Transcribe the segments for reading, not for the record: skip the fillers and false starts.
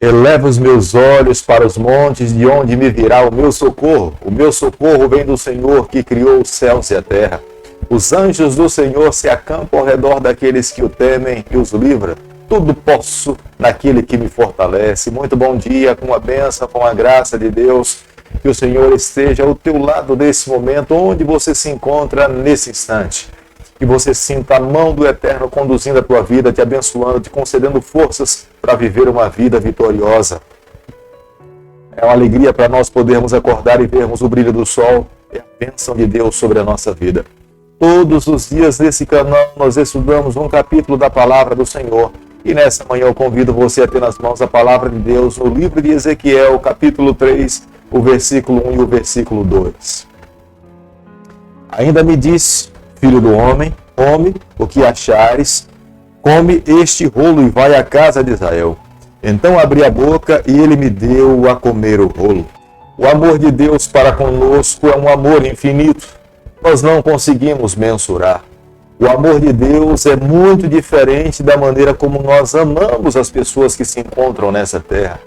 Eleva os meus olhos para os montes, de onde me virá o meu socorro. O meu socorro vem do Senhor, que criou os céus e a terra. Os anjos do Senhor se acampam ao redor daqueles que o temem e os livra. Tudo posso naquele que me fortalece. Muito bom dia, com a bênção, com a graça de Deus. Que o Senhor esteja ao teu lado nesse momento, onde você se encontra nesse instante. Que você sinta a mão do Eterno conduzindo a tua vida, te abençoando, te concedendo forças para viver uma vida vitoriosa. É uma alegria para nós podermos acordar e vermos o brilho do sol. É a bênção de Deus sobre a nossa vida. Todos os dias nesse canal nós estudamos um capítulo da Palavra do Senhor. E nessa manhã eu convido você a ter nas mãos a Palavra de Deus no livro de Ezequiel, capítulo 3, o versículo 1 e o versículo 2. Ainda me disse: filho do homem, come o que achares, come este rolo e vai à casa de Israel. Então abri a boca e ele me deu a comer o rolo. O amor de Deus para conosco é um amor infinito. Nós não conseguimos mensurar. O amor de Deus é muito diferente da maneira como nós amamos as pessoas que se encontram nessa terra.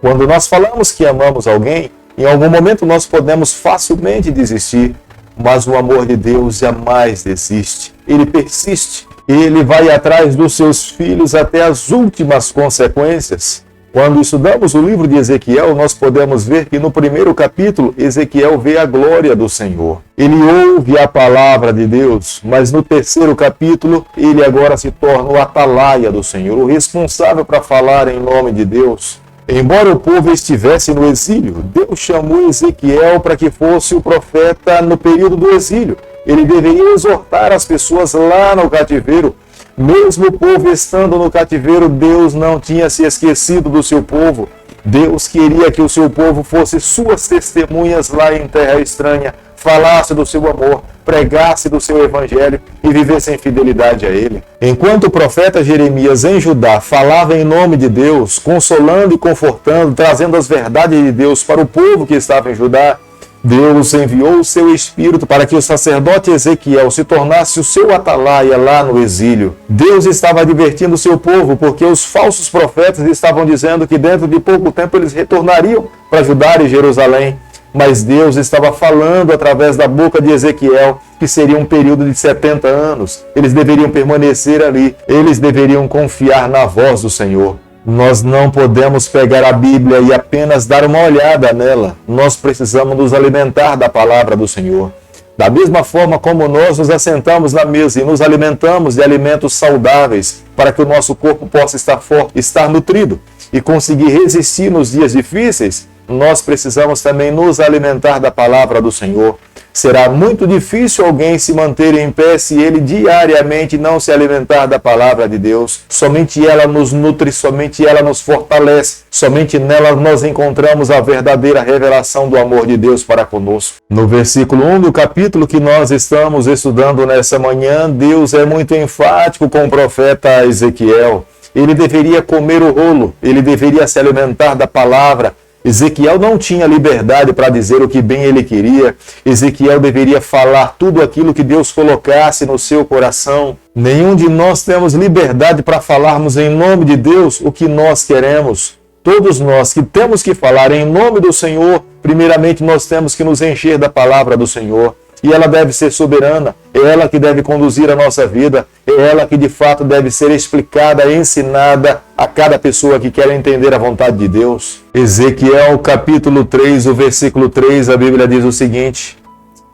Quando nós falamos que amamos alguém, em algum momento nós podemos facilmente desistir. Mas o amor de Deus jamais desiste. Ele persiste. Ele vai atrás dos seus filhos até as últimas consequências. Quando estudamos o livro de Ezequiel, nós podemos ver que no primeiro capítulo, Ezequiel vê a glória do Senhor. Ele ouve a palavra de Deus, mas no terceiro capítulo, ele agora se torna o atalaia do Senhor, o responsável para falar em nome de Deus. Embora o povo estivesse no exílio, Deus chamou Ezequiel para que fosse o profeta no período do exílio. Ele deveria exortar as pessoas lá no cativeiro. Mesmo o povo estando no cativeiro, Deus não tinha se esquecido do seu povo. Deus queria que o seu povo fosse suas testemunhas lá em terra estranha, falasse do seu amor, pregasse do seu evangelho e vivesse em fidelidade a ele. Enquanto o profeta Jeremias em Judá falava em nome de Deus, consolando e confortando, trazendo as verdades de Deus para o povo que estava em Judá, Deus enviou o seu Espírito para que o sacerdote Ezequiel se tornasse o seu atalaia lá no exílio. Deus estava advertindo o seu povo porque os falsos profetas estavam dizendo que dentro de pouco tempo eles retornariam para Judá e Jerusalém. Mas Deus estava falando através da boca de Ezequiel que seria um período de 70 anos. Eles deveriam permanecer ali, eles deveriam confiar na voz do Senhor. Nós não podemos pegar a Bíblia e apenas dar uma olhada nela. Nós precisamos nos alimentar da palavra do Senhor. Da mesma forma como nós nos assentamos na mesa e nos alimentamos de alimentos saudáveis para que o nosso corpo possa estar forte, estar nutrido e conseguir resistir nos dias difíceis, nós precisamos também nos alimentar da palavra do Senhor. Será muito difícil alguém se manter em pé se ele diariamente não se alimentar da palavra de Deus. Somente ela nos nutre, somente ela nos fortalece, somente nela nós encontramos a verdadeira revelação do amor de Deus para conosco. No versículo 1 do capítulo que nós estamos estudando nessa manhã, Deus é muito enfático com o profeta Ezequiel. Ele deveria comer o rolo, ele deveria se alimentar da palavra. Ezequiel não tinha liberdade para dizer o que bem ele queria. Ezequiel deveria falar tudo aquilo que Deus colocasse no seu coração. Nenhum de nós temos liberdade para falarmos em nome de Deus o que nós queremos. Todos nós que temos que falar em nome do Senhor, primeiramente nós temos que nos encher da palavra do Senhor. E ela deve ser soberana, é ela que deve conduzir a nossa vida, é ela que de fato deve ser explicada, ensinada a cada pessoa que quer entender a vontade de Deus. Ezequiel capítulo 3, o versículo 3, a Bíblia diz o seguinte: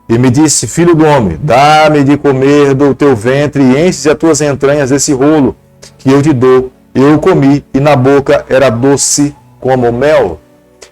e me disse, filho do homem, dá-me de comer do teu ventre e enche as tuas entranhas esse rolo que eu te dou. Eu comi e na boca era doce como mel.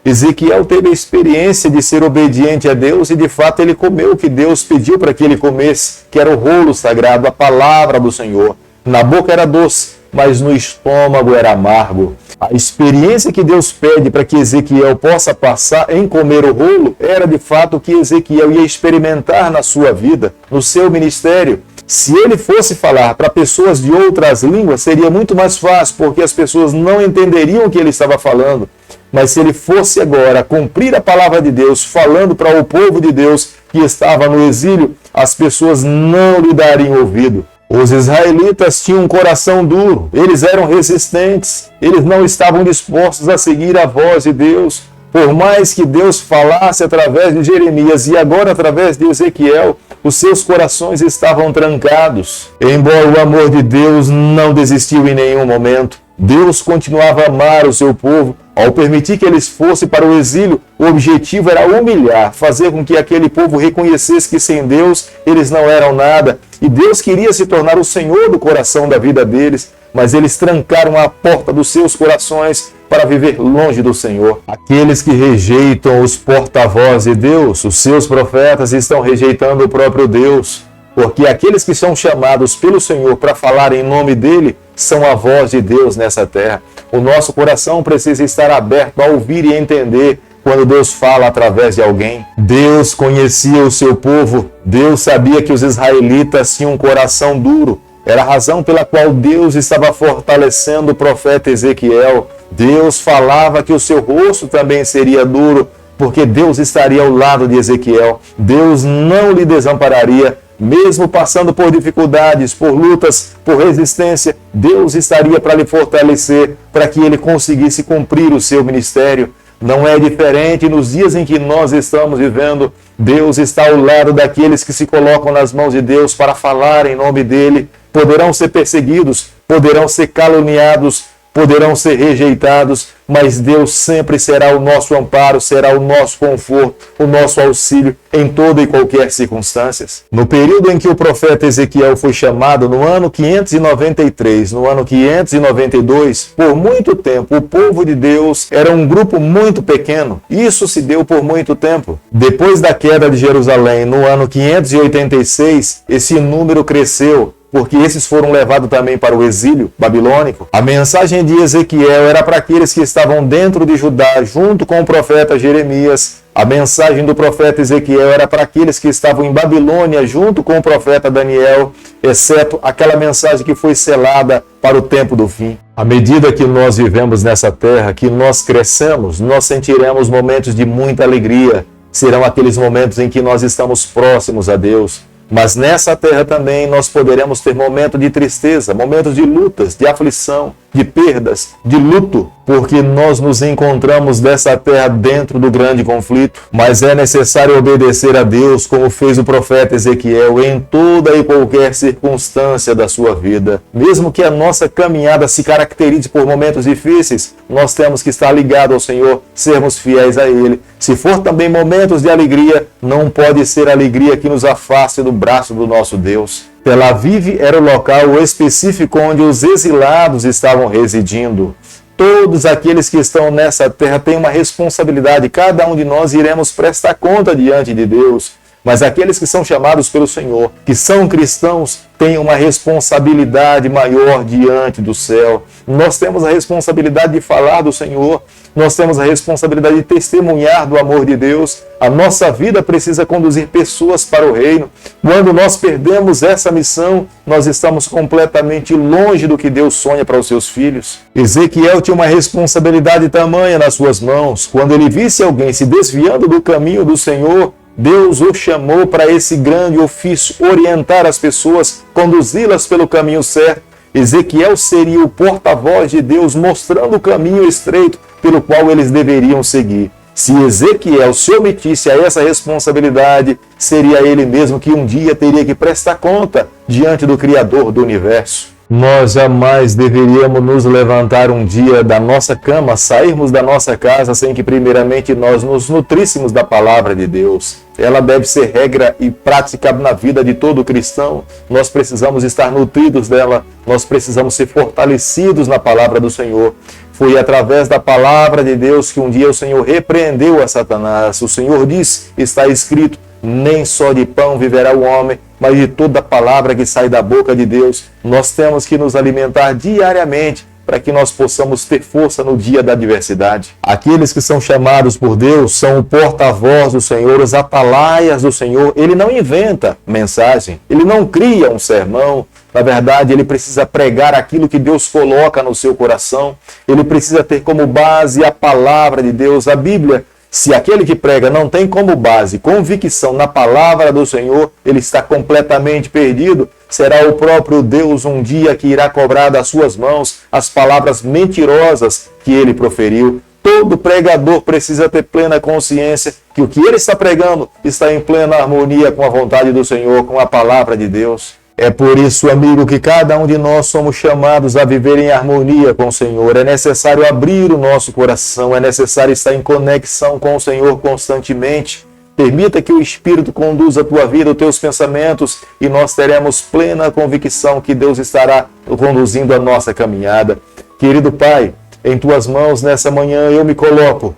Ezequiel teve a experiência de ser obediente a Deus e de fato ele comeu o que Deus pediu para que ele comesse, que era o rolo sagrado, a palavra do Senhor. Na boca era doce, mas no estômago era amargo. A experiência que Deus pede para que Ezequiel possa passar em comer o rolo era de fato o que Ezequiel ia experimentar na sua vida, no seu ministério. Se ele fosse falar para pessoas de outras línguas, seria muito mais fácil, porque as pessoas não entenderiam o que ele estava falando. Mas se ele fosse agora cumprir a palavra de Deus, falando para o povo de Deus que estava no exílio, as pessoas não lhe dariam ouvido. Os israelitas tinham um coração duro, eles eram resistentes, eles não estavam dispostos a seguir a voz de Deus. Por mais que Deus falasse através de Jeremias e agora através de Ezequiel, os seus corações estavam trancados. Embora o amor de Deus não desistiu em nenhum momento, Deus continuava a amar o seu povo. Ao permitir que eles fossem para o exílio, o objetivo era humilhar, fazer com que aquele povo reconhecesse que sem Deus eles não eram nada. E Deus queria se tornar o Senhor do coração da vida deles, mas eles trancaram a porta dos seus corações para viver longe do Senhor. Aqueles que rejeitam os porta-voz de Deus, os seus profetas, estão rejeitando o próprio Deus. Porque aqueles que são chamados pelo Senhor para falar em nome dele, são a voz de Deus nessa terra. O nosso coração precisa estar aberto a ouvir e entender quando Deus fala através de alguém. Deus conhecia o seu povo, Deus sabia que os israelitas tinham um coração duro. Era a razão pela qual Deus estava fortalecendo o profeta Ezequiel. Deus falava que o seu rosto também seria duro, porque Deus estaria ao lado de Ezequiel. Deus não lhe desampararia. Mesmo passando por dificuldades, por lutas, por resistência, Deus estaria para lhe fortalecer, para que ele conseguisse cumprir o seu ministério. Não é diferente nos dias em que nós estamos vivendo. Deus está ao lado daqueles que se colocam nas mãos de Deus para falar em nome dele. Poderão ser perseguidos, poderão ser caluniados, poderão ser rejeitados, mas Deus sempre será o nosso amparo, será o nosso conforto, o nosso auxílio em toda e qualquer circunstância. No período em que o profeta Ezequiel foi chamado, no ano 593, no ano 592, por muito tempo, o povo de Deus era um grupo muito pequeno. Isso se deu por muito tempo. Depois da queda de Jerusalém, no ano 586, esse número cresceu, porque esses foram levados também para o exílio babilônico. A mensagem de Ezequiel era para aqueles que estavam dentro de Judá, junto com o profeta Jeremias. A mensagem do profeta Ezequiel era para aqueles que estavam em Babilônia, junto com o profeta Daniel, exceto aquela mensagem que foi selada para o tempo do fim. À medida que nós vivemos nessa terra, que nós crescemos, nós sentiremos momentos de muita alegria. Serão aqueles momentos em que nós estamos próximos a Deus. Mas nessa terra também nós poderemos ter momentos de tristeza, momentos de lutas, de aflição, de perdas, de luto, porque nós nos encontramos dessa terra dentro do grande conflito. Mas é necessário obedecer a Deus, como fez o profeta Ezequiel, em toda e qualquer circunstância da sua vida. Mesmo que a nossa caminhada se caracterize por momentos difíceis, nós temos que estar ligados ao Senhor, sermos fiéis a Ele. Se for também momentos de alegria, não pode ser alegria que nos afaste do braço do nosso Deus. Tel Aviv era o local específico onde os exilados estavam residindo. Todos aqueles que estão nessa terra têm uma responsabilidade. Cada um de nós iremos prestar conta diante de Deus. Mas aqueles que são chamados pelo Senhor, que são cristãos, têm uma responsabilidade maior diante do céu. Nós temos a responsabilidade de falar do Senhor. Nós temos a responsabilidade de testemunhar do amor de Deus. A nossa vida precisa conduzir pessoas para o reino. Quando nós perdemos essa missão, nós estamos completamente longe do que Deus sonha para os seus filhos. Ezequiel tinha uma responsabilidade tamanha nas suas mãos. Quando ele visse alguém se desviando do caminho do Senhor, Deus o chamou para esse grande ofício, orientar as pessoas, conduzi-las pelo caminho certo. Ezequiel seria o porta-voz de Deus, mostrando o caminho estreito pelo qual eles deveriam seguir. Se Ezequiel se omitisse a essa responsabilidade, seria ele mesmo que um dia teria que prestar conta diante do Criador do universo. Nós jamais deveríamos nos levantar um dia da nossa cama, sairmos da nossa casa sem que primeiramente nós nos nutríssemos da palavra de Deus. Ela deve ser regra e prática na vida de todo cristão. Nós precisamos estar nutridos dela, nós precisamos ser fortalecidos na palavra do Senhor. Foi através da palavra de Deus que um dia o Senhor repreendeu a Satanás. O Senhor diz, está escrito, nem só de pão viverá o homem, mas de toda palavra que sai da boca de Deus. Nós temos que nos alimentar diariamente para que nós possamos ter força no dia da adversidade. Aqueles que são chamados por Deus são o porta-voz do Senhor, os atalaias do Senhor. Ele não inventa mensagem, ele não cria um sermão. Na verdade, ele precisa pregar aquilo que Deus coloca no seu coração. Ele precisa ter como base a palavra de Deus, a Bíblia. Se aquele que prega não tem como base convicção na palavra do Senhor, ele está completamente perdido. Será o próprio Deus um dia que irá cobrar das suas mãos as palavras mentirosas que ele proferiu. Todo pregador precisa ter plena consciência que o que ele está pregando está em plena harmonia com a vontade do Senhor, com a palavra de Deus. É por isso, amigo, que cada um de nós somos chamados a viver em harmonia com o Senhor. É necessário abrir o nosso coração, é necessário estar em conexão com o Senhor constantemente. Permita que o Espírito conduza a tua vida, os teus pensamentos, e nós teremos plena convicção que Deus estará conduzindo a nossa caminhada. Querido Pai, em tuas mãos nessa manhã eu me coloco.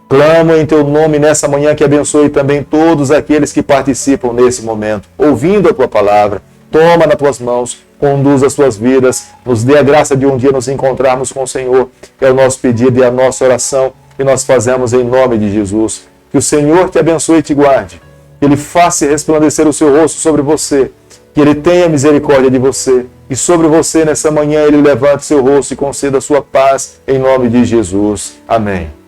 Clamo em teu nome nessa manhã que abençoe também todos aqueles que participam nesse momento, ouvindo a tua palavra. Toma nas tuas mãos, conduz as suas vidas, nos dê a graça de um dia nos encontrarmos com o Senhor. É o nosso pedido e a nossa oração, e nós fazemos em nome de Jesus. Que o Senhor te abençoe e te guarde. Que Ele faça resplandecer o seu rosto sobre você. Que Ele tenha misericórdia de você. E sobre você nessa manhã Ele levante seu rosto e conceda a sua paz em nome de Jesus. Amém.